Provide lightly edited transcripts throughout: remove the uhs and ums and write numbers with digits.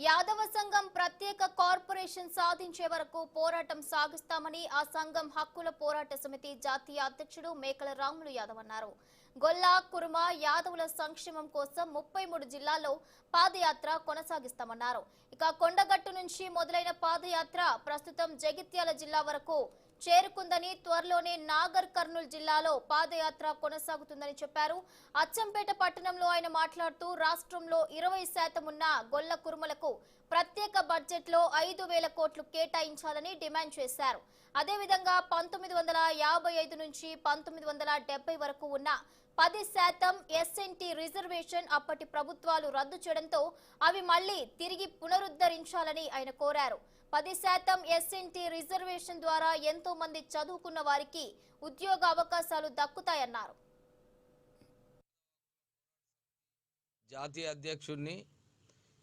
యాదవ సంఘం ప్రత్యేక కార్పొరేషన్ సాధించే వరకు పోరాటం సాగిస్తామని ఆ సంఘం హక్కుల పోరాట సమితి జాతీయ అధ్యక్షుడు మేకల రాములు యాదవ్ అన్నారు. గొల్ల కురుమ యాదవుల సంక్షేమం కోసం 33 జిల్లాల్లో పాదయాత్ర కొనసాగిస్తామన్నారు. ఇక కొండగట్టు నుంచి మొదలైన పాదయాత్ర ప్రస్తుతం జగిత్యాల జిల్లా వరకు చేరుకుందని, త్వరలోనే నాగర్ కర్నూల్ జిల్లాలో పాదయాత్ర కొనసాగుతుందని చెప్పారు. అచ్చంపేట పట్టణంలో ఆయన మాట్లాడుతూ రాష్ట్రంలో 20% ఉన్న గొల్ల కురుమలకు ప్రత్యేక బడ్జెట్లో 5,000 కోట్లు కేటాయించాలని డిమాండ్ చేశారు. అదేవిధంగా 1955 నుంచి 1970 వరకు ఉన్న 10% ఎస్ఎన్టీ రిజర్వేషన్ అప్పటి ప్రభుత్వాలు రద్దు చేయడంతో అవి మళ్లీ తిరిగి పునరుద్ధరించాలని ఆయన కోరారు. 10% ఎస్ఎన్టీ రిజర్వేషన్ ద్వారా ఎంతో మంది చదువుకున్న వారికి ఉద్యోగ అవకాశాలు దక్కుతాయన్నారు. జాతీయ అధ్యక్షుడిని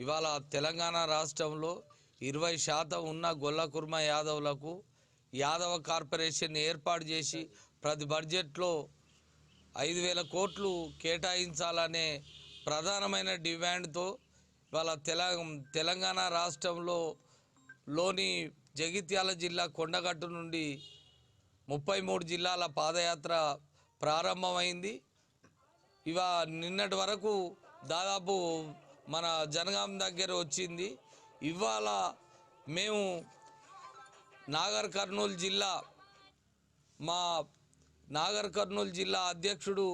ఇవాళ తెలంగాణ రాష్ట్రంలో 20% ఉన్న గొల్ల కుర్మ యాదవులకు యాదవ కార్పొరేషన్ ఏర్పాటు చేసి ప్రతి బడ్జెట్లో 5,000 కోట్లు కేటాయించాలనే ప్రధానమైన డిమాండ్తో ఇవాళ తెలంగాణ రాష్ట్రంలోని జగిత్యాల జిల్లా కొండగట్టు నుండి 33 జిల్లాల పాదయాత్ర ప్రారంభమైంది. నిన్నటి వరకు దాదాపు మన జనగాం దగ్గర వచ్చింది. ఇవాళ మేము నాగర్ కర్నూల్ జిల్లా అధ్యక్షుడు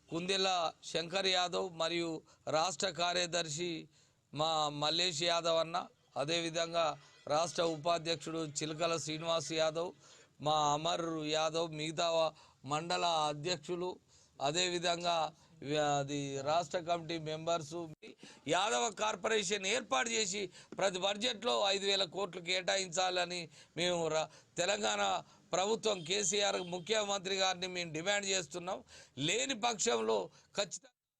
కుందెల శంకర్ యాదవ్ మరియు రాష్ట్ర కార్యదర్శి మా మల్లేష్ యాదవ్ అన్న, అదేవిధంగా రాష్ట్ర ఉపాధ్యక్షుడు చిలకల శ్రీనివాస్ యాదవ్, మా అమర్ యాదవ్, మిగతా మండల అధ్యక్షులు, అదేవిధంగా అది రాష్ట్ర కమిటీ మెంబర్సు యాదవ కార్పొరేషన్ ఏర్పాటు చేసి ప్రతి బడ్జెట్లో 5,000 కోట్లు కేటాయించాలని మేము తెలంగాణ ప్రభుత్వం కేసీఆర్ ముఖ్యమంత్రి గారిని మేము డిమాండ్ చేస్తున్నాం. లేని పక్షంలో ఖచ్చితంగా